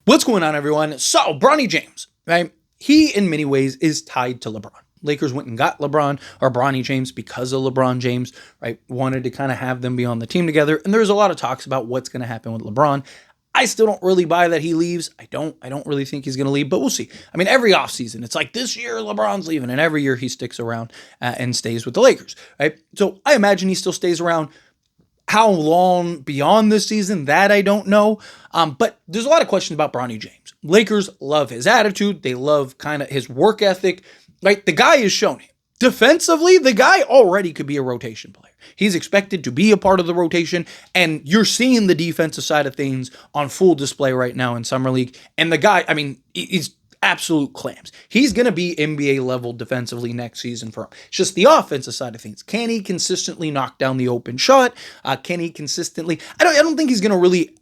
What's going on, everyone? So, Bronny James, right? He, in many ways, is tied to LeBron. Lakers went and got LeBron or Bronny James because of LeBron James, right? Wanted to kind of have them be on the team together. And there's a lot of talks about what's going to happen with LeBron. I still don't really buy that he leaves. I don't really think he's going to leave, but we'll see. I mean, every offseason, it's like this year LeBron's leaving, and every year he sticks around and stays with the Lakers, right? So I imagine he still stays around. How long beyond this season, that I don't know. But there's a lot of questions about Bronny James. Lakers love his attitude. They love kind of his work ethic. Right? The guy has shown it. Defensively, the guy already could be a rotation player. He's expected to be a part of the rotation, and you're seeing the defensive side of things on full display right now in Summer League. And the guy, I mean, he's absolute clams. He's going to be NBA level defensively next season for him. It's just the offensive side of things. Can he consistently knock down the open shot? Can he consistently? I don't think he's going to really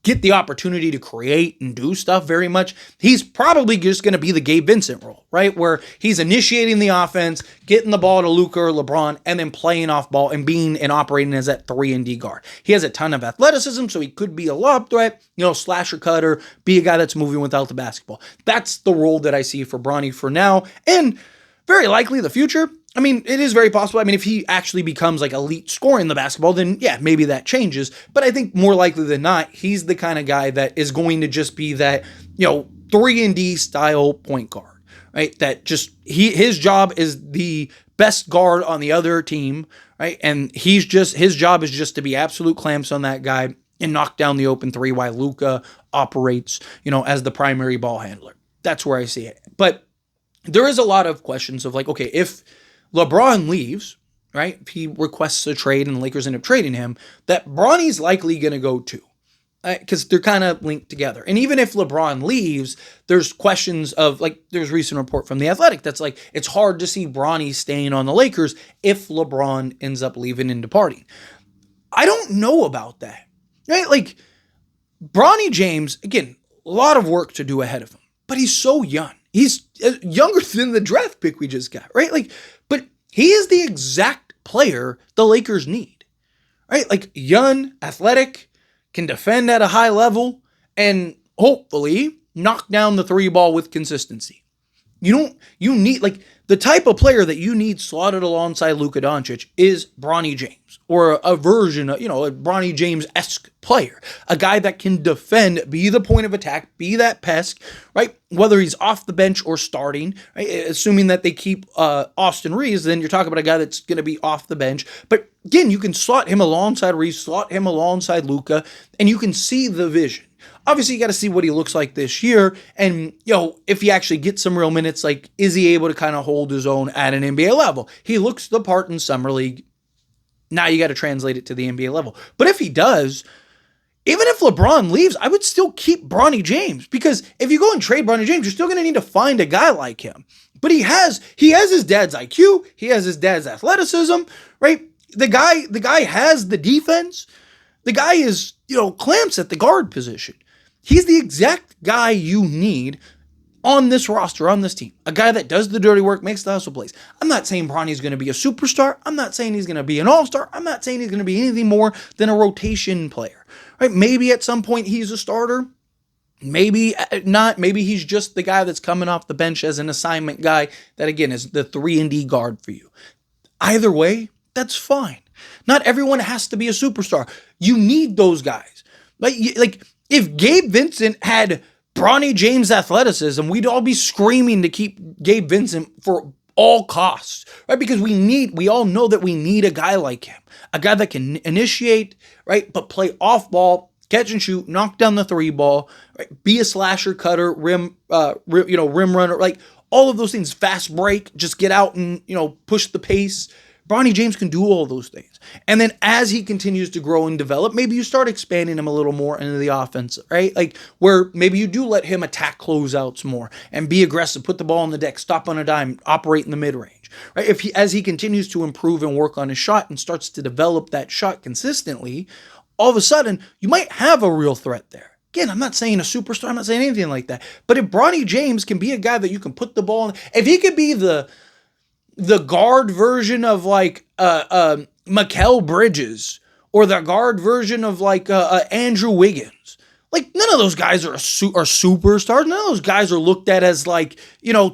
get the opportunity to create and do stuff very much. He's probably just going to be the Gabe Vincent role, right? Where he's initiating the offense, getting the ball to Luka or LeBron, and then playing off ball and being and operating as that 3-and-D guard. He has a ton of athleticism, so he could be a lob threat, slasher cutter, be a guy that's moving without the basketball. That's the role that I see for Bronny for now, and very likely the future. I mean, it is very possible. I mean, if he actually becomes like elite scoring the basketball, then yeah, maybe that changes. But I think more likely than not, he's the kind of guy that is going to just be that, 3-and-D style point guard, right? That just, his job is the best guard on the other team, right? And his job is just to be absolute clamps on that guy and knock down the open three while Luka operates, as the primary ball handler. That's where I see it. But there is a lot of questions of like, okay, if LeBron leaves, right? If he requests a trade and the Lakers end up trading him, that Bronny's likely going to go too, because they're kind of linked together. And even if LeBron leaves, there's questions of like, there's a recent report from The Athletic that's like, it's hard to see Bronny staying on the Lakers if LeBron ends up leaving and departing. I don't know about that, right? Like, Bronny James, again, a lot of work to do ahead of him, but he's so young. He's younger than the draft pick we just got, right? Like, but he is the exact player the Lakers need, right? Like, young, athletic, can defend at a high level, and hopefully knock down the three ball with consistency. You need, like, the type of player that you need slotted alongside Luka Doncic is Bronny James, or a version of, a Bronny James-esque player, a guy that can defend, be the point of attack, be that pest, right? Whether he's off the bench or starting, right? Assuming that they keep Austin Reeves, then you're talking about a guy that's going to be off the bench. But again, you can slot him alongside Reeves, slot him alongside Luka, and you can see the vision. Obviously, you got to see what he looks like this year. And, if he actually gets some real minutes, like, is he able to kind of hold his own at an NBA level? He looks the part in Summer League. Now you got to translate it to the NBA level. But if he does, even if LeBron leaves, I would still keep Bronny James, because if you go and trade Bronny James, you're still going to need to find a guy like him. But he has his dad's IQ. He has his dad's athleticism, right? The guy has the defense. The guy is, clamps at the guard position. He's the exact guy you need on this roster, on this team. A guy that does the dirty work, makes the hustle plays. I'm not saying Bronny's going to be a superstar. I'm not saying he's going to be an all-star. I'm not saying he's going to be anything more than a rotation player. Right? Maybe at some point he's a starter. Maybe not. Maybe he's just the guy that's coming off the bench as an assignment guy that, again, is the 3-and-D guard for you. Either way, that's fine. Not everyone has to be a superstar. You need those guys. Like, if Gabe Vincent had Bronny James athleticism, we'd all be screaming to keep Gabe Vincent for all costs, right? Because we all know that we need a guy like him, a guy that can initiate, right? But play off ball, catch and shoot, knock down the three ball, right? Be a slasher cutter, rim runner, like all of those things, fast break, just get out and, push the pace. Bronny James can do all those things. And then as he continues to grow and develop, maybe you start expanding him a little more into the offense, right? Like, where maybe you do let him attack closeouts more and be aggressive, put the ball on the deck, stop on a dime, operate in the mid-range, right? As he continues to improve and work on his shot and starts to develop that shot consistently, all of a sudden, you might have a real threat there. Again, I'm not saying a superstar, I'm not saying anything like that. But if Bronny James can be a guy that you can put the ball in, if he could be the guard version of like Mikal Bridges, or the guard version of like Andrew Wiggins, Like, none of those guys are superstars. None of those guys are looked at as, like,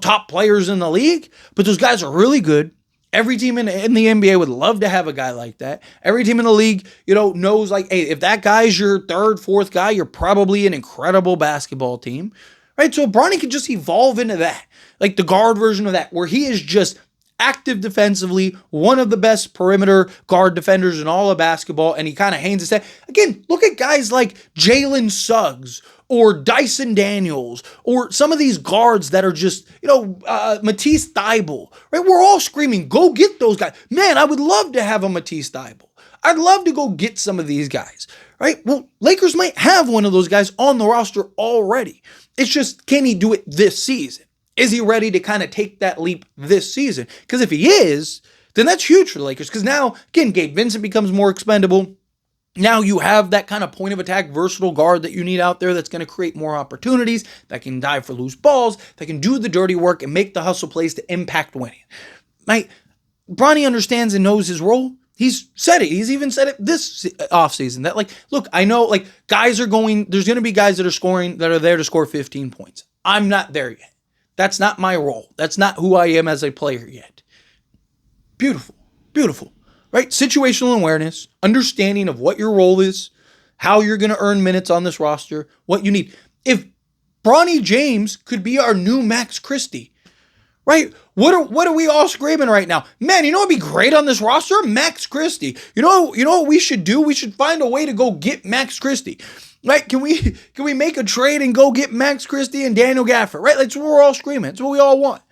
top players in the league. But those guys are really good. Every team in the NBA would love to have a guy like that. Every team in the league, knows, like, hey, if that guy's your third, fourth guy, you're probably an incredible basketball team, right? So Bronny could just evolve into that, like the guard version of that, where he is just active defensively, one of the best perimeter guard defenders in all of basketball, and he kind of hangs his head. Again, look at guys like Jalen Suggs or Dyson Daniels or some of these guards that are just, Matisse Thybulle, right? We're all screaming, go get those guys. Man, I would love to have a Matisse Thybulle. I'd love to go get some of these guys, right? Well, Lakers might have one of those guys on the roster already. It's just, can he do it this season? Is he ready to kind of take that leap this season? Because if he is, then that's huge for the Lakers. Because now, again, Gabe Vincent becomes more expendable. Now you have that kind of point of attack versatile guard that you need out there that's going to create more opportunities, that can dive for loose balls, that can do the dirty work and make the hustle plays to impact winning. Right? Bronny understands and knows his role. He's said it. He's even said it this offseason that, like, look, I know, like, there's going to be guys that are there to score 15 points. I'm not there yet. That's not my role. That's not who I am as a player yet. Beautiful. Beautiful. Right? Situational awareness, understanding of what your role is, how you're going to earn minutes on this roster, what you need. If Bronny James could be our new Max Christie, right? What are we all screaming right now? Man, you know what'd be great on this roster? Max Christie. You know what we should do? We should find a way to go get Max Christie. Right? Can we make a trade and go get Max Christie and Daniel Gafford? Right? That's what we're all screaming. It's what we all want.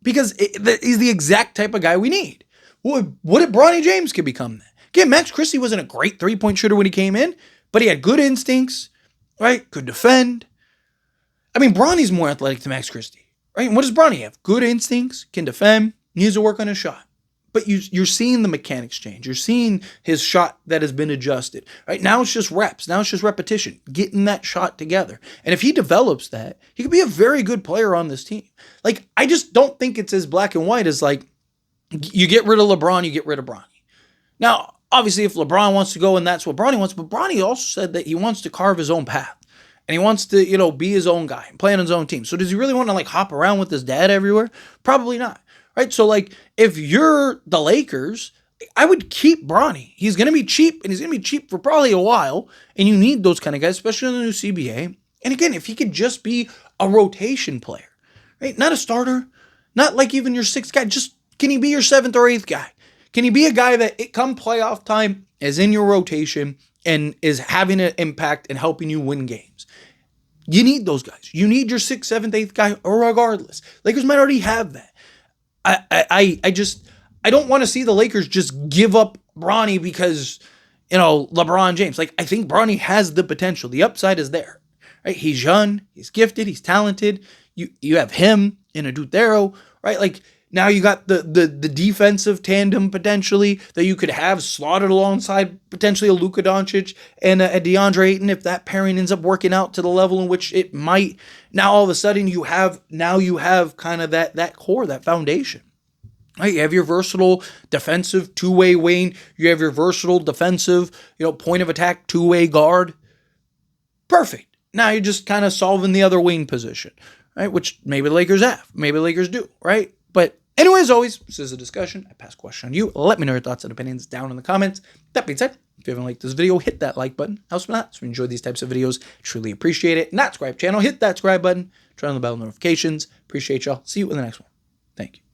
Because he's the exact type of guy we need. What if Bronny James could become that? Again, Max Christie wasn't a great three-point shooter when he came in, but he had good instincts, right? Could defend. I mean, Bronny's more athletic than Max Christie, right? And what does Bronny have? Good instincts, can defend, needs to work on his shot. But you're seeing the mechanics change. You're seeing his shot that has been adjusted. Right now it's just reps. Now it's just repetition, getting that shot together. And if he develops that, he could be a very good player on this team. Like, I just don't think it's as black and white as, like, you get rid of LeBron, you get rid of Bronny. Now, obviously, if LeBron wants to go and that's what Bronny wants, but Bronny also said that he wants to carve his own path. And he wants to, be his own guy and play on his own team. So does he really want to, like, hop around with his dad everywhere? Probably not. Right? So, like, if you're the Lakers, I would keep Bronny. He's going to be cheap, and he's going to be cheap for probably a while, and you need those kind of guys, especially in the new CBA. And again, if he could just be a rotation player, right? Not a starter, not like even your sixth guy, just can he be your seventh or eighth guy? Can he be a guy that come playoff time is in your rotation and is having an impact and helping you win games? You need those guys. You need your sixth, seventh, eighth guy regardless. Lakers might already have that. I don't want to see the Lakers just give up Bronny because, LeBron James. Like, I think Bronny has the potential. The upside is there. Right? He's young, he's gifted, he's talented. You have him in a Dutero, right? Like, now you got the defensive tandem potentially that you could have slotted alongside potentially a Luka Doncic and a DeAndre Ayton if that pairing ends up working out to the level in which it might. Now all of a sudden you have kind of that core, that foundation. Right? You have your versatile defensive two-way wing. You have your versatile defensive, point of attack two-way guard. Perfect. Now you're just kind of solving the other wing position, right? Which maybe the Lakers have, maybe the Lakers do, right? But anyway, as always, this is a discussion. I pass a question on you. Let me know your thoughts and opinions down in the comments. That being said, if you haven't liked this video, hit that like button. Helps me out. So if you enjoy these types of videos, truly appreciate it. Not subscribe channel, hit that subscribe button. Turn on the bell notifications. Appreciate y'all. See you in the next one. Thank you.